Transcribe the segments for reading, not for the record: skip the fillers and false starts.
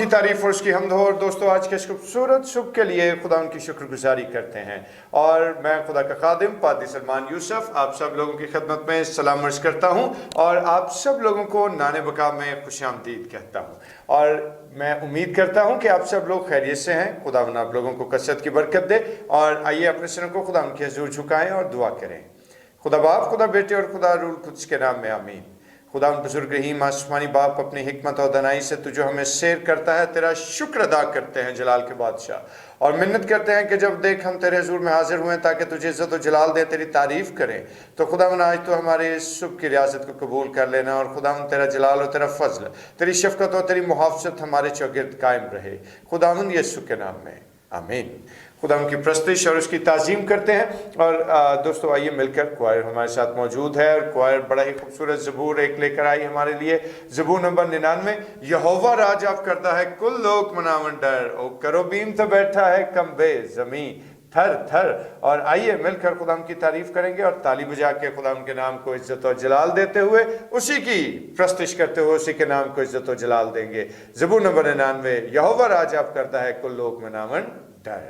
की तारीफ और उसकी हम्द हो। और दोस्तों, आज के खूबसूरत सुबह के लिए खुदा उनकी शुक्रगुजारी करते हैं। और मैं खुदा का खादिम पादी सलमान यूसुफ आप सब लोगों की खिदमत में सलाम अर्ज़ करता हूँ और आप सब लोगों को नाने बका में खुशामदीद कहता हूँ। और मैं उम्मीद करता हूँ कि आप सब लोग खैरियत से हैं। खुदा आप लोगों को कसरत की बरकत दे। और आइए अपने सिरों को खुदा उनके हजूर झुकाएं और दुआ करें। खुदा बाप, खुदा बेटे और खुदा रूह कुद्स के नाम में आमीन। खुदा उन बुजुर्ग रहीम आसमानी बाप, अपनी हिकमत और दनाई से तू जो हमें शेर करता है, तेरा शुक्र अदा करते हैं जलाल के बादशाह। और मिन्नत करते हैं कि जब देख हम तेरे हुजूर में हाजिर हुए ताकि तुझे इज्जत और जलाल दे, तेरी तारीफ करें। तो खुदा आज तो हमारे इस सुबह की रियासत को कबूल कर लेना और खुदा तेरा जलाल और तेरा फजल, तेरी शफकत और तेरी मुहाफ़त हमारे चौगिर्द कायम रहे। खुदा यीशु के नाम में आमीन। खुदा उनकी प्रस्तुति और उसकी ताज़ीम करते हैं। और दोस्तों, आइए मिलकर क्वायर हमारे साथ मौजूद है और क्वायर बड़ा ही खूबसूरत ज़बूर एक लेकर आई हमारे लिए। ज़बूर नंबर 99, यहोवा राज आप करता है कुल लोग मनावन डर, ओ करोबीम तो बैठा है कम्बे ज़मी थर थर। और आइए मिलकर खुदा की तारीफ करेंगे और ताली बजा के खुदा के नाम को इज्जत और जलाल देते हुए, उसी की प्रस्तुति करते हुए उसी के नाम को इज्जत और जलाल देंगे। ज़बूर नंबर 99, यहोवा राज आप करता है कुल लोग मनावन डर।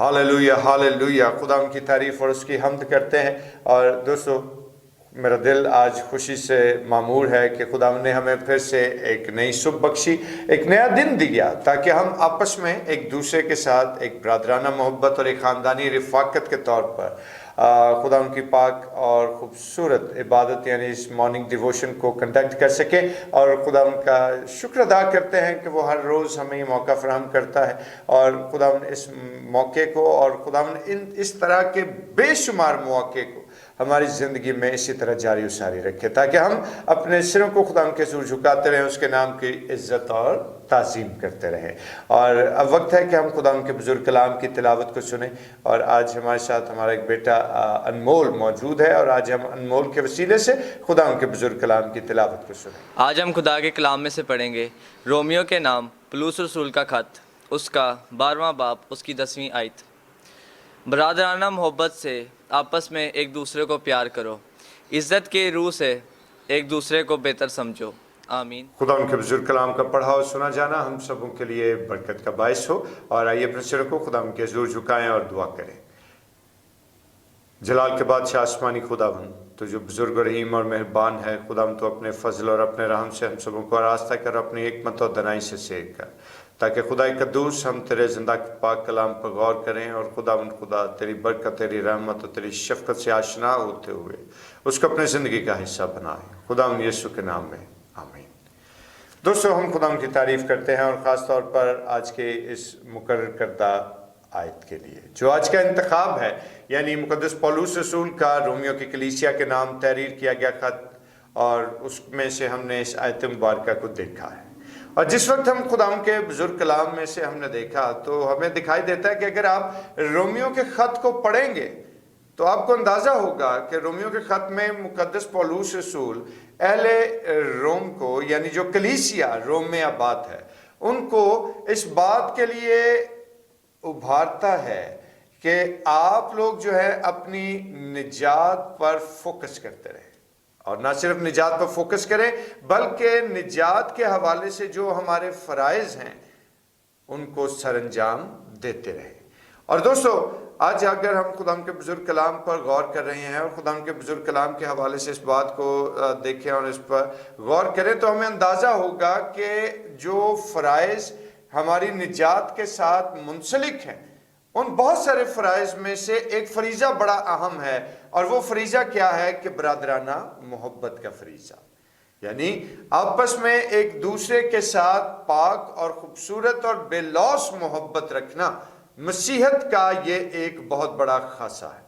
Hallelujah hallelujah. खुदा उनकी तारीफ और उसकी हम्द करते हैं। और दोस्तों, मेरा दिल आज खुशी से मामूर है कि खुदा ने हमें फिर से एक नई सुबह बख्शी, एक नया दिन दिया ताकि हम आपस में एक दूसरे के साथ एक ब्रादराना मोहब्बत और एक ख़ानदानी रिफ़ाक़त के तौर पर खुदा उनकी पाक और ख़ूबसूरत इबादत यानी इस मॉर्निंग डिवोशन को कंडक्ट कर सके। और खुदा उनका शुक्र अदा करते हैं कि वो हर रोज़ हमें ये मौका फराहम करता है। और खुदा इस मौके को और खुदा इस तरह के बेशुमार मौके को हमारी ज़िंदगी में इसी तरह जारी उसारी रखे ताकि हम अपने सिरों को खुदा के हज़ूर झुकाते रहें, उसके नाम की इज़्ज़त और ताज़ीम करते रहें। और अब वक्त है कि हम खुदा के बुज़ुर्ग कलाम की तिलावत को सुने। और आज हमारे साथ हमारा एक बेटा अनमोल मौजूद है और आज हम अनमोल के वसीले से खुदा के बुज़ुर्ग कलाम की तिलावत को सुने। आज हम खुदा के कलाम में से पढ़ेंगे रोमियो के नाम पौलुस रसूल का ख़त, उसका 12वां बाब, उसकी 10वीं आयत। बरादराना मोहब्बत से आपस में एक दूसरे को प्यार करो, इज़्ज़त के रूह से एक दूसरे को बेहतर समझो। आमीन। खुदा उनके बुजुर्ग कलाम का पढ़ा और सुना जाना हम सबों के लिए बरकत का बायस हो। और आइए अपने सिर को खुदा उनके हजूर झुकाएं और दुआ करें। जलाल के बादशाह आसमानी खुदावन, तो जो बुजुर्ग रहीम और मेहरबान है खुदावन, तो अपने फजल और अपने रहम से हम सबों को रास्ता कर, अपनी हिकमत और दनाई से सेक कर, ताकि खुदाई कद्दूस हम तेरे जिंदा पाक कलाम पर गौर करें और खुदा तेरी बरकत, तेरी रहमत और तेरी शफकत से आशना होते हुए उसको अपने ज़िंदगी का हिस्सा बनाएं। खुदावन यीशु के नाम में आमीन। दोस्तों, हम खुदा की तारीफ़ करते हैं और ख़ास तौर पर आज के इस मुकर्रर करदा आयत के लिए जो आज का इंतखाब है, यानी मुकद्दस पौलुस रसूल का रोमियो की कलीसिया के नाम तहरीर किया गया खत, और उसमें से हमने इस आयत मुबारका को देखा है। और जिस वक्त हम खुदा के बुजुर्ग कलाम में से हमने देखा तो हमें दिखाई देता है कि अगर आप रोमियो के ख़त को पढ़ेंगे तो आपको अंदाज़ा होगा कि रोमियो के ख़त में मुकद्दस पौलुस रसूल अहले रोम को, यानी जो कलीसिया रोम में आबाद है, उनको इस बात के लिए उभारता है कि आप लोग जो है अपनी निजात पर फोकस करते रहे, और ना सिर्फ निजात पर फोकस करें बल्कि निजात के हवाले से जो हमारे फ़राइज़ हैं उनको सरंजाम देते रहे। और दोस्तों, आज अगर हम खुदा के बुजुर्ग कलाम पर गौर कर रहे हैं और खुदा के बुजुर्ग कलाम के हवाले से इस बात को देखें और इस पर गौर करें तो हमें अंदाज़ा होगा कि जो फ़राइज़ हमारी निजात के साथ मुंसलिक हैं, उन बहुत सारे फ़राइज़ में से एक फरीज़ा बड़ा अहम है, और वो फरीज़ा क्या है कि बरादराना मोहब्बत का फरीज़ा, यानी आपस में एक दूसरे के साथ पाक और खूबसूरत और बेलौस मोहब्बत रखना मसीहत का ये एक बहुत बड़ा खासा है।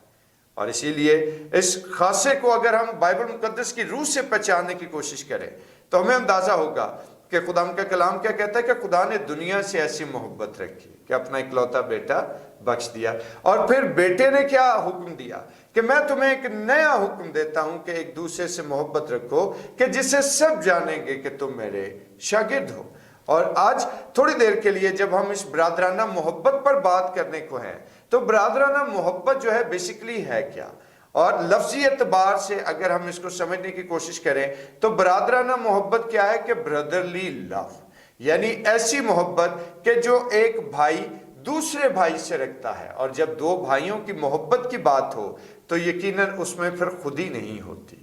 और इसीलिए इस खासे को अगर हम बाइबल मुकद्दस की रूह से पहचानने की कोशिश करें तो हमें अंदाज़ा होगा कि खुदा का कलाम क्या कहता है कि खुदा ने दुनिया से ऐसी मोहब्बत रखी कि अपना इकलौता बेटा बख्श दिया। और फिर बेटे ने क्या हुक्म दिया कि मैं तुम्हें एक नया हुक्म देता हूं कि एक दूसरे से मोहब्बत रखो, कि जिससे सब जानेंगे कि तुम मेरे शागिर्द हो। और आज थोड़ी देर के लिए जब हम इस बरादराना मोहब्बत पर बात करने को हैं तो बरादराना मोहब्बत जो है बेसिकली है क्या, और लफ्जी एतबार से अगर हम इसको समझने की कोशिश करें तो बरादराना मोहब्बत क्या है कि ब्रदरली लव, यानी ऐसी मोहब्बत कि जो एक भाई दूसरे भाई से रखता है। और जब दो भाइयों की मोहब्बत की बात हो तो यकीनन उसमें फिर खुदी नहीं होती,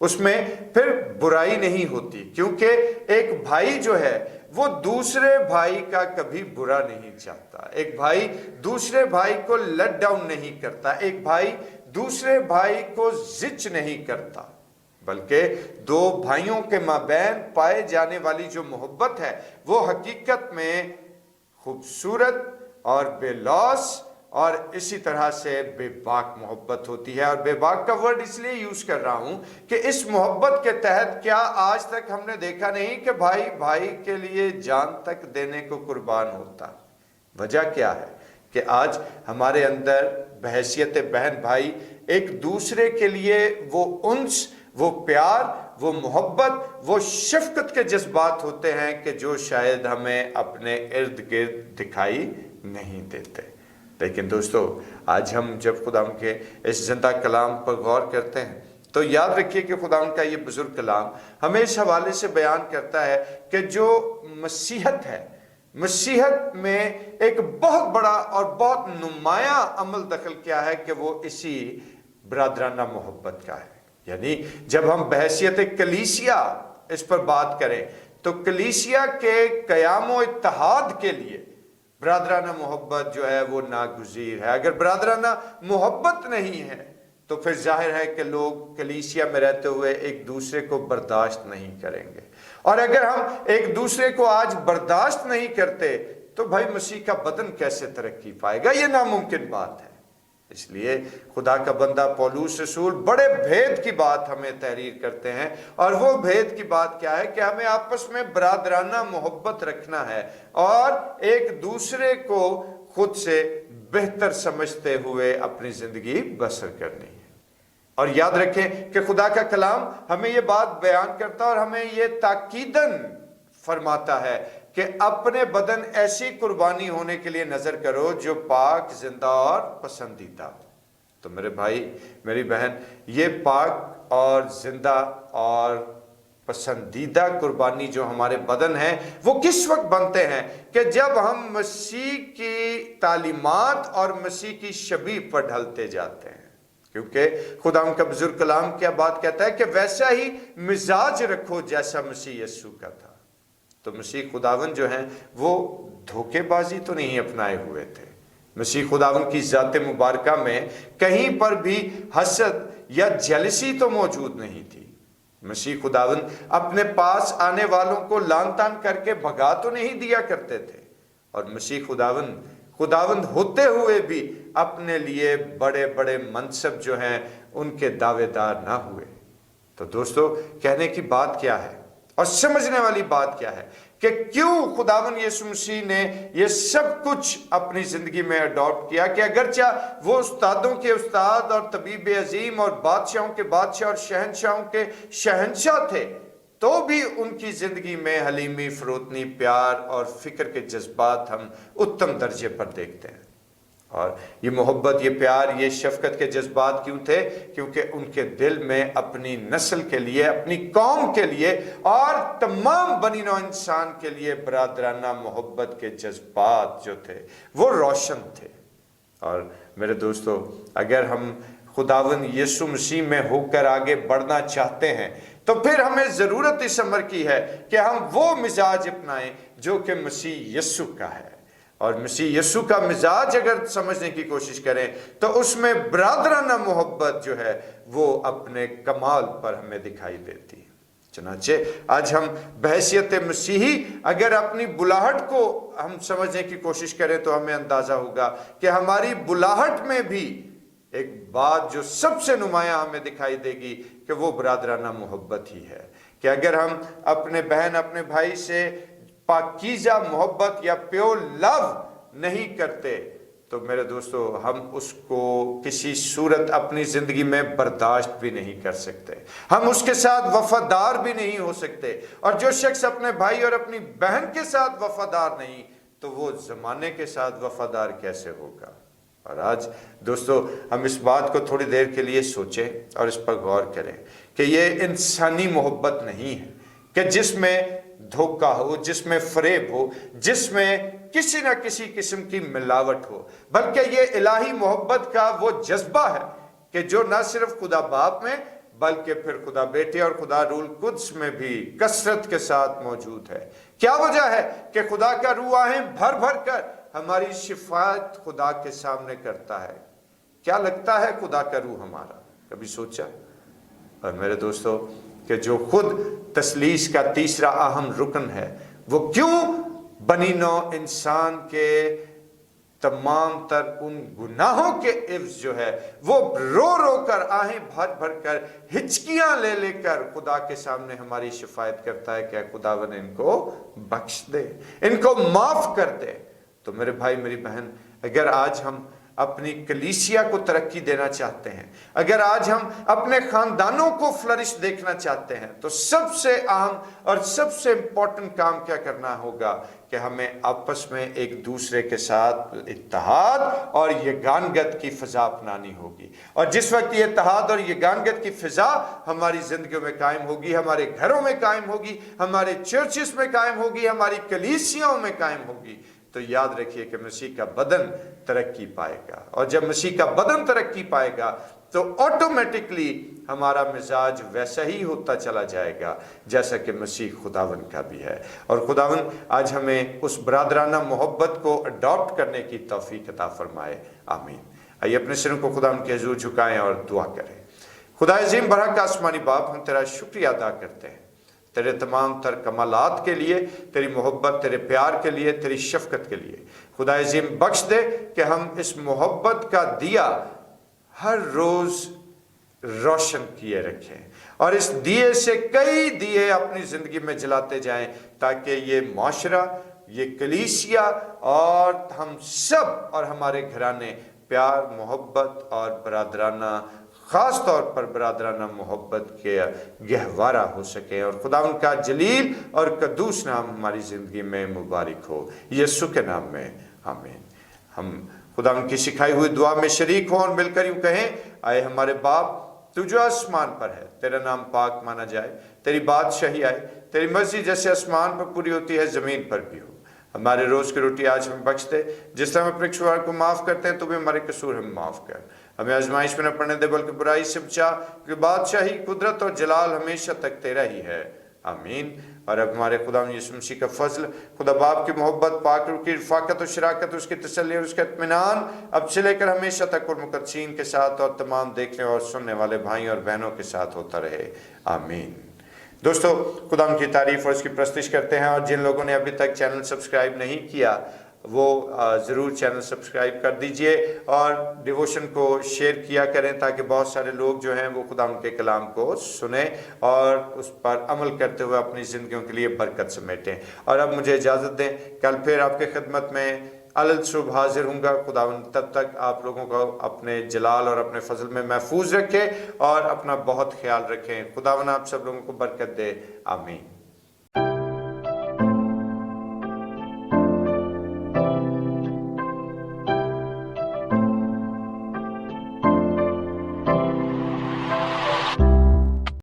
उसमें फिर बुराई नहीं होती, क्योंकि एक भाई जो है वो दूसरे भाई का कभी बुरा नहीं चाहता, एक भाई दूसरे भाई को लेट डाउन नहीं करता, एक भाई दूसरे भाई को जिच नहीं करता, बल्कि दो भाइयों के माबैन पाए जाने वाली जो मोहब्बत है वो हकीकत में खूबसूरत और बेलौस और इसी तरह से बेबाक मोहब्बत होती है। और बेबाक का वर्ड इसलिए यूज कर रहा हूं कि इस मोहब्बत के तहत क्या आज तक हमने देखा नहीं कि भाई भाई के लिए जान तक देने को कुर्बान होता। वजह क्या है कि आज हमारे अंदर बहैसियत बहन भाई एक दूसरे के लिए वो उन्स, वो प्यार, वो मोहब्बत, वो शफकत के जज्बात होते हैं कि जो शायद हमें अपने इर्द गिर्द दिखाई नहीं देते। लेकिन दोस्तों, आज हम जब खुदा के इस जिंदा कलाम पर गौर करते हैं तो याद रखिए कि खुदा का ये बुजुर्ग कलाम हमें इस हवाले से बयान करता है कि जो मसीहत है, मसीहत में एक बहुत बड़ा और बहुत नुमाया अमल दखल क्या है कि वो इसी बरादराना मोहब्बत का है। यानी जब हम बहैसियत कलीसिया इस पर बात करें तो कलीसिया के क़याम इत्तेहाद के लिए बरादराना मोहब्बत जो है वो नागुज़ीर है। अगर बरादराना मोहब्बत नहीं है तो फिर जाहिर है कि लोग कलीसिया में रहते हुए एक दूसरे को बर्दाश्त नहीं करेंगे, और अगर हम एक दूसरे को आज बर्दाश्त नहीं करते तो भाई मसीह का बदन कैसे तरक्की पाएगा, ये नामुमकिन बात है। इसलिए खुदा का बंदा पौलुस रसूल बड़े भेद की बात हमें तहरीर करते हैं, और वो भेद की बात क्या है कि हमें आपस में बरादराना मोहब्बत रखना है और एक दूसरे को खुद से बेहतर समझते हुए अपनी जिंदगी बसर करनी है। और याद रखें कि खुदा का कलाम हमें ये बात बयान करता है और हमें ये ताकीदन फरमाता है कि अपने बदन ऐसी कुर्बानी होने के लिए नजर करो जो पाक, जिंदा और पसंदीदा हो। तो मेरे भाई, मेरी बहन, ये पाक और जिंदा और पसंदीदा कुर्बानी जो हमारे बदन है वो किस वक्त बनते हैं कि जब हम मसीह की तालीमात और मसीह की शबीह पर ढलते जाते हैं। क्योंकि खुदा उनका बुजुर्ग कलाम क्या बात कहता है कि वैसा ही मिजाज रखो जैसा मसीह यीशु का था। तो मसीह खुदावन जो हैं वो धोखेबाजी तो नहीं अपनाए हुए थे। मसीह खुदावन की ज़ात मुबारका में कहीं पर भी हसद या जेलसी तो मौजूद नहीं थी। मसीह खुदावन अपने पास आने वालों को लान तान करके भगा तो नहीं दिया करते थे, और मसीह खुदावन होते हुए भी अपने लिए बड़े बड़े मनसब जो हैं उनके दावेदार ना हुए। तो दोस्तों, कहने की बात क्या है और समझने वाली बात क्या है कि क्यों खुदावन यीशु मसीह ने ये सब कुछ अपनी जिंदगी में अडॉप्ट किया कि अगरचा वो उस्तादों के उस्ताद और तबीब अजीम और बादशाहों के बादशाह और शहंशाहों के शहंशाह थे, तो भी उनकी जिंदगी में हलीमी, फरोतनी, प्यार और फिक्र के जज्बात हम उत्तम दर्जे पर देखते हैं। और ये मोहब्बत, ये प्यार, ये शफकत के जज्बात क्यों थे? क्योंकि उनके दिल में अपनी नस्ल के लिए, अपनी कौम के लिए और तमाम बनी नौ इंसान के लिए बरादराना मोहब्बत के जज्बात जो थे वो रोशन थे। और मेरे दोस्तों, अगर हम खुदावन यीशु मसीह में होकर आगे बढ़ना चाहते हैं तो फिर हमें ज़रूरत इस अमर की है कि हम वो मिजाज अपनाएं जो कि मसीह यीशु का है। और मसीह यीशु का मिजाज अगर समझने की कोशिश करें तो उसमें बरादराना मोहब्बत जो है वो अपने कमाल पर हमें दिखाई देती है। चनाचे आज हम बहैसियत मसीही अगर अपनी बुलाहट को हम समझने की कोशिश करें तो हमें अंदाजा होगा कि हमारी बुलाहट में भी एक बात जो सबसे नुमाया हमें दिखाई देगी कि वो बरादराना मोहब्बत ही है। कि अगर हम अपने बहन, अपने भाई से पाकीज़ा मोहब्बत या प्योर लव नहीं करते तो मेरे दोस्तों, हम उसको किसी सूरत अपनी जिंदगी में बर्दाश्त भी नहीं कर सकते, हम उसके साथ वफादार भी नहीं हो सकते। और जो शख्स अपने भाई और अपनी बहन के साथ वफादार नहीं तो वो जमाने के साथ वफादार कैसे होगा? और आज दोस्तों, हम इस बात को थोड़ी देर के लिए सोचें और इस पर गौर करें कि ये इंसानी मोहब्बत नहीं है कि जिसमें धोखा हो, जिसमें फरेब हो, जिसमें किसी ना किसी किस्म की मिलावट हो, बल्कि ये इलाही मोहब्बत का वो जज्बा है कि जो ना सिर्फ खुदा बाप में बल्कि फिर खुदा बेटे और खुदा रूल कुद्स में भी कसरत के साथ मौजूद है। क्या वजह है कि खुदा का रूह आहें भर भर कर हमारी शिफायत खुदा के सामने करता है। क्या लगता है खुदा का रूह हमारा? कभी सोचा? और मेरे दोस्तों, कि जो खुद तसलीस का तीसरा अहम रुकन है, वो क्यों बनी नौ इंसान के तमाम तर उन गुनाहों के इव्ज जो है वो रो रो कर, आहें भर भर कर, हिचकियां ले लेकर खुदा के सामने हमारी शिफायत करता है कि खुदावन इनको बख्श दे, इनको माफ कर दे। तो मेरे भाई, मेरी बहन, अगर आज हम अपनी कलीसिया को तरक्की देना चाहते हैं, अगर आज हम अपने खानदानों को फ्लरिश देखना चाहते हैं, तो सबसे अहम और सबसे इंपॉर्टेंट काम क्या करना होगा कि हमें आपस में एक दूसरे के साथ इत्तेहाद और यगानगत की फ़िज़ा अपनानी होगी। और जिस वक्त ये इत्तेहाद और यगानगत की फ़िज़ा हमारी ज़िंदगियों में कायम होगी, हमारे घरों में कायम होगी, हमारे चर्चेस में कायम होगी, हमारी कलीसियाओं में कायम होगी, तो याद रखिए कि मसीह का बदन तरक्की पाएगा। और जब मसीह का बदन तरक्की पाएगा तो ऑटोमेटिकली हमारा मिजाज वैसा ही होता चला जाएगा जैसा कि मसीह खुदावन का भी है। और खुदावन आज हमें उस बरादराना मोहब्बत को अडॉप्ट करने की तौफीक अता फरमाए। आमीन। आइए अपने सिरों को खुदावन के हुजूर झुकाएं और दुआ करें। खुदा अज़ीम बरहक आसमानी बाप, हम तेरा शुक्रिया अदा करते हैं तेरे तमाम तर कमालात के लिए, तेरी मोहब्बत, तेरे प्यार के लिए, तेरी शफकत के लिए। खुदा अज़ीम बख्श दे कि हम इस मोहब्बत का दिया हर रोज़ रोशन किए रखें और इस दिए से कई दिए अपनी ज़िंदगी में जलाते जाएं, ताकि ये माशरा, ये कलीसिया और हम सब और हमारे घराने प्यार, मोहब्बत और बरादराना, ख़ास तौर पर बरादराना मोहब्बत के गहवारा हो सके और खुदा उनका जलील और कदूस नाम हमारी ज़िंदगी में मुबारक हो, यीशु के नाम में आमीन। हम खुदा उनकी सिखाई हुई दुआ में शरीक हों और मिलकर यूँ कहें, आए हमारे बाप, तू जो आसमान पर है, तेरा नाम पाक माना जाए, तेरी बादशाही आए, तेरी मर्जी जैसे आसमान पर पूरी होती है ज़मीन पर भी हो। हमारे रोज़ की रोटी आज हमें बख्श दे, जिस तरह हम अपने कसूरवार को माफ़ करते हैं, तो भी हमारे कसूर हमें माफ़ कर। हमें आजमाइश में न पड़ने दे, बल्कि बुराई से बचा, क्योंकि बादशाही, कुदरत और जलाल हमेशा तक तेरा ही है। आमीन। और अब हमारे खुदा यीशु मसीह का फजल, खुदा बाप की मोहब्बत, पाक रूह की रफ़ाकत और शराकत, उसकी तसल्ली और उसका इत्मीनान अब से लेकर हमेशा तक और मुक़द्दसीन के साथ और तमाम देखने और सुनने वाले भाई और बहनों के साथ होता रहे। आमीन। दोस्तों, खुदा की तारीफ़ और उसकी प्रस्तिश करते हैं, और जिन लोगों ने अभी तक चैनल सब्सक्राइब नहीं किया वो ज़रूर चैनल सब्सक्राइब कर दीजिए और डिवोशन को शेयर किया करें, ताकि बहुत सारे लोग जो हैं वो खुदा के कलाम को सुने और उस पर अमल करते हुए अपनी ज़िंदगियों के लिए बरकत समेटें। और अब मुझे इजाज़त दें, कल फिर आपके खिदमत में अलग शुभ हाजिर हूँगा। खुदावंद तब तक आप लोगों को अपने जलाल और अपने फजल में महफूज रखे और अपना बहुत ख्याल रखें। खुदावंद आप सब लोगों को बरकत दे। आमीन।